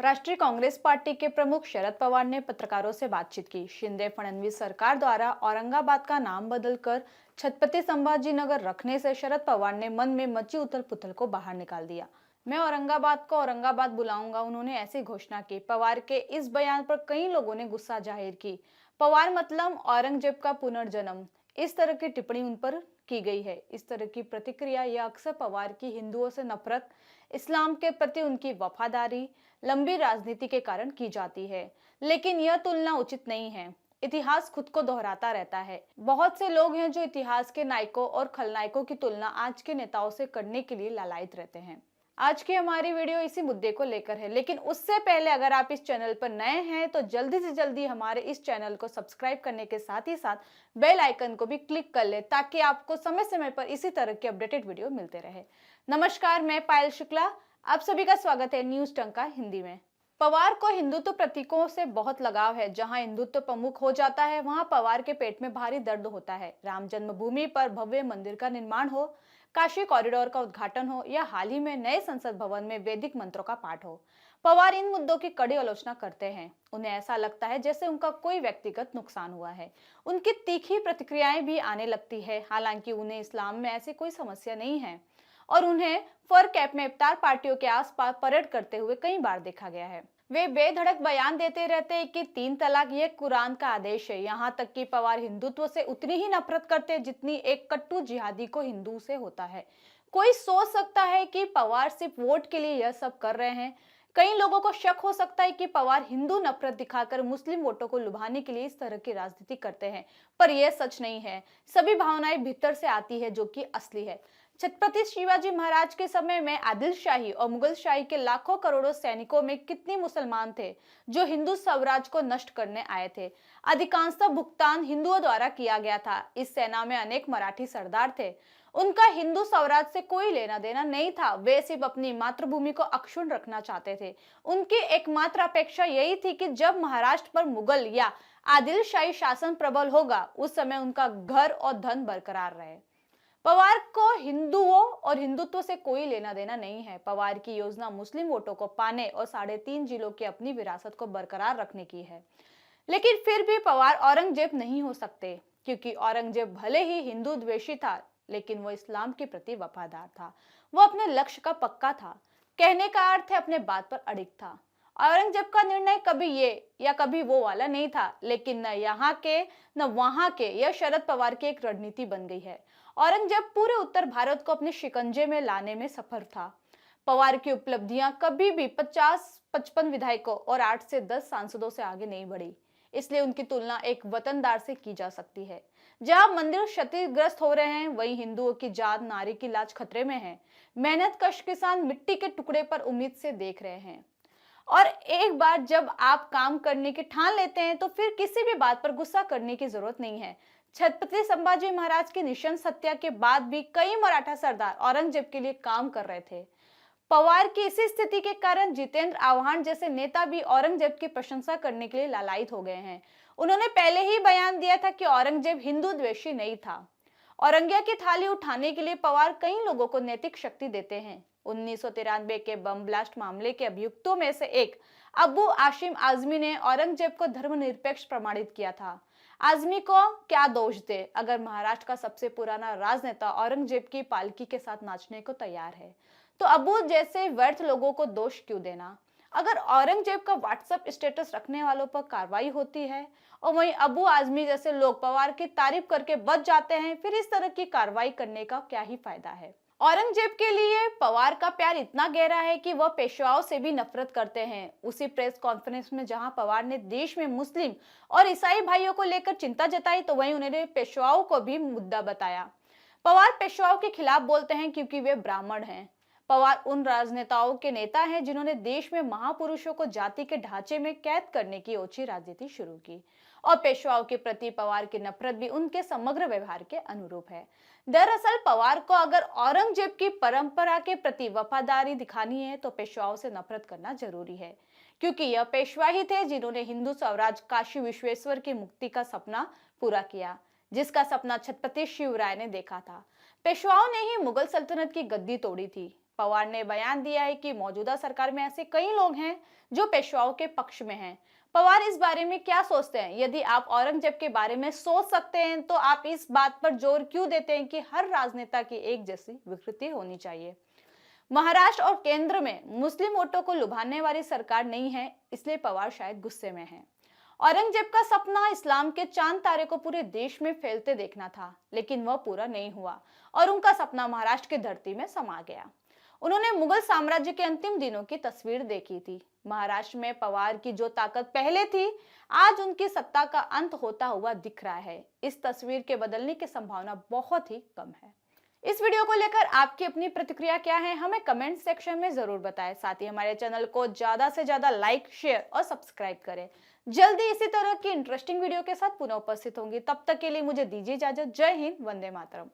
राष्ट्रीय कांग्रेस पार्टी के प्रमुख शरद पवार ने पत्रकारों से बातचीत की। शिंदे फडणवीस सरकार द्वारा औरंगाबाद का नाम बदलकर छत्रपति संभाजीनगर रखने से शरद पवार ने मन में मची उथल पुथल को बाहर निकाल दिया। मैं औरंगाबाद को औरंगाबाद बुलाऊंगा, उन्होंने ऐसी घोषणा की। पवार के इस बयान पर कई लोगों ने गुस्सा जाहिर की। पवार मतलब औरंगजेब का पुनर्जन्म, इस तरह की टिप्पणी उन पर की गई है। इस तरह की प्रतिक्रिया यह अक्सर पवार की हिंदुओं से नफरत, इस्लाम के प्रति उनकी वफादारी, लंबी राजनीति के कारण की जाती है। लेकिन यह तुलना उचित नहीं है। इतिहास खुद को दोहराता रहता है। बहुत से लोग हैं जो इतिहास के नायकों और खलनायकों की तुलना आज के नेताओं से करने के लिए लालायित रहते हैं। आज की हमारी वीडियो इसी मुद्दे को लेकर है, लेकिन उससे पहले अगर आप इस चैनल पर नए हैं तो जल्दी से जल्दी हमारे इस चैनल को सब्सक्राइब करने के साथ ही साथ बेल आइकन को भी क्लिक कर ले, ताकि आपको समय समय पर इसी तरह के अपडेटेड वीडियो मिलते रहे। नमस्कार, मैं पायल शुक्ला, आप सभी का स्वागत है न्यूज टंका हिंदी में। पवार को हिंदुत्व प्रतीकों से बहुत लगाव है। जहां हिंदुत्व प्रमुख हो जाता है वहां पवार के पेट में भारी दर्द होता है। राम जन्मभूमि पर भव्य मंदिर का निर्माण हो, काशी कॉरिडोर का उद्घाटन हो या हाल ही में नए संसद भवन में वैदिक मंत्रों का पाठ हो, पवार इन मुद्दों की कड़ी आलोचना करते हैं। उन्हें ऐसा लगता है जैसे उनका कोई व्यक्तिगत नुकसान हुआ है। उनकी तीखी प्रतिक्रियाएं भी आने लगती है। हालांकि उन्हें इस्लाम में ऐसी कोई समस्या नहीं है और उन्हें फर कैप में इफ्तार पार्टियों के आसपास परेड करते हुए कई बार देखा गया है। वे बेधड़क बयान देते रहते हैं कि 3 तलाक ये कुरान का आदेश है। यहाँ तक कि पवार हिंदुत्व से उतनी ही नफरत करते हैं जितनी एक कट्टू जिहादी को हिंदू से होता है। कोई सोच सकता है कि पवार सिर्फ वोट के लिए यह सब कर रहे हैं। कई लोगों को शक हो सकता है कि पवार हिंदू नफरत दिखाकर मुस्लिम वोटों को लुभाने के लिए इस तरह की राजनीति करते हैं, पर यह सच नहीं है। सभी भावनाएं भीतर से आती है, जो कि असली है। छत्रपति शिवाजी महाराज के समय में आदिल शाही और मुगल शाही के लाखों करोड़ों सैनिकों में कितने मुसलमान थे जो हिंदू स्वराज को नष्ट करने आए थे। अधिकांशतः भुगतान हिंदुओं द्वारा किया गया था। इस सेना में अनेक मराठी सरदार थे। उनका हिंदू स्वराज से कोई लेना देना नहीं था। वे सिर्फ अपनी मातृभूमि को अक्षुण्ण रखना चाहते थे। उनकी एकमात्र अपेक्षा यही थी कि जब महाराष्ट्र पर मुगल या आदिल शाही शासन प्रबल होगा, उस समय उनका घर और धन बरकरार रहे। पवार को हिंदुओं और हिंदुत्व से कोई लेना देना नहीं है। पवार की योजना मुस्लिम वोटों को पाने और 3.5 जिलों की अपनी विरासत को बरकरार रखने की है। लेकिन फिर भी पवार औरंगजेब नहीं हो सकते, क्योंकि औरंगजेब भले ही हिंदू द्वेषी था, लेकिन वो इस्लाम के प्रति वफादार था। वो अपने लक्ष्य का पक्का था। कहने का अर्थ है अपने बात पर अडिग था। औरंगजेब का निर्णय कभी ये या कभी वो वाला नहीं था, लेकिन न यहाँ के न वहां के, यह शरद पवार की एक रणनीति बन गई है। औरंगजेब पूरे उत्तर भारत को अपने शिकंजे में लाने में सफल था। पवार की उपलब्धियां कभी भी 50-55 विधायकों और 8 से 10 सांसदों से आगे नहीं बढ़ी। इसलिए उनकी तुलना एक वतनदार से की जा सकती है। जहां मंदिर क्षतिग्रस्त हो रहे हैं, वहीं हिंदुओं की जात, नारी की लाज खतरे में है। मेहनत कश किसान मिट्टी के टुकड़े पर उम्मीद से देख रहे हैं। और एक बार जब आप काम करने की ठान लेते हैं तो फिर किसी भी बात पर गुस्सा करने की जरूरत नहीं है। छत्रपति संभाजी महाराज की निशंस हत्या के बाद भी कई मराठा सरदार औरंगजेब के लिए काम कर रहे थे। पवार की इसी स्थिति के कारण जितेंद्र आव्हाड जैसे नेता भी औरंगजेब की प्रशंसा करने के लिए लालायित हो गए हैं। उन्होंने पहले ही बयान दिया था कि औरंगजेब हिंदू द्वेषी नहीं था। औरंगिया की थाली उठाने के लिए पवार कई लोगों को नैतिक शक्ति देते हैं। 1993 के बम ब्लास्ट मामले के अभियुक्तों में से एक अबू आशिम आजमी ने औरंगजेब को धर्मनिरपेक्ष प्रमाणित किया था। आजमी को क्या दोष दे अगर महाराष्ट्र का सबसे पुराना राजनेता औरंगजेब की पालकी के साथ नाचने को तैयार है, तो अबू जैसे व्यर्थ लोगों को दोष क्यों देना। अगर औरंगजेब का व्हाट्सएप स्टेटस रखने वालों पर कार्रवाई होती है और वहीं अबू आजमी जैसे लोग पवार की तारीफ करके बच जाते हैं, फिर इस तरह की कार्रवाई करने का क्या ही फायदा है। औरंगजेब के लिए पवार का प्यार इतना गहरा है कि वह पेशवाओं से भी नफरत करते हैं। उसी प्रेस कॉन्फ्रेंस में जहां पवार ने देश में मुस्लिम और ईसाई भाइयों को लेकर चिंता जताई, तो वहीं उन्होंने पेशवाओं को भी मुद्दा बताया। पवार पेशवाओं के खिलाफ बोलते हैं क्योंकि वे ब्राह्मण हैं। पवार उन राजनेताओं के नेता हैं जिन्होंने देश में महापुरुषों को जाति के ढांचे में कैद करने की ओछी राजनीति शुरू की, और पेशवाओं के प्रति पवार की नफरत भी उनके समग्र व्यवहार के अनुरूप है। दरअसल पवार को अगर औरंगजेब की परंपरा के प्रति वफादारी दिखानी है तो पेशवाओं से नफरत करना जरूरी है, क्योंकि यह पेशवा ही थे जिन्होंने हिंदू स्वराज काशी विश्वेश्वर की मुक्ति का सपना पूरा किया, जिसका सपना छत्रपति शिवराय ने देखा था। पेशवाओं ने ही मुगल सल्तनत की गद्दी तोड़ी थी। पवार ने बयान दिया है कि मौजूदा सरकार में ऐसे कई लोग हैं जो पेशवाओं के पक्ष में हैं। पवार इस बारे में क्या सोचते हैं? यदि आप औरंगजेब के बारे में सोच सकते हैं तो आप इस बात पर जोर क्यों देते हैं कि हर राजनेता की एक जैसी विकृति होनी चाहिए? महाराष्ट्र और केंद्र में मुस्लिम वोटों को लुभाने वाली सरकार नहीं है, इसलिए पवार शायद गुस्से में हैं। औरंगजेब का सपना इस्लाम के चांद तारे को पूरे देश में फैलते देखना था, लेकिन वह पूरा नहीं हुआ और उनका सपना महाराष्ट्र की धरती में समा गया। उन्होंने मुगल साम्राज्य के अंतिम दिनों की तस्वीर देखी थी। महाराष्ट्र में पवार की जो ताकत पहले थी, आज उनकी सत्ता का अंत होता हुआ दिख रहा है। इस तस्वीर के बदलने की संभावना बहुत ही कम है। इस वीडियो को लेकर आपकी अपनी प्रतिक्रिया क्या है, हमें कमेंट सेक्शन में जरूर बताएं। साथ ही हमारे चैनल को ज्यादा से ज्यादा लाइक, शेयर और सब्सक्राइब करें। जल्दी इसी तरह की इंटरेस्टिंग वीडियो के साथ पुनः उपस्थित होंगी। तब तक के लिए मुझे दीजिए इजाजत। जय हिंद, वंदे मातरम।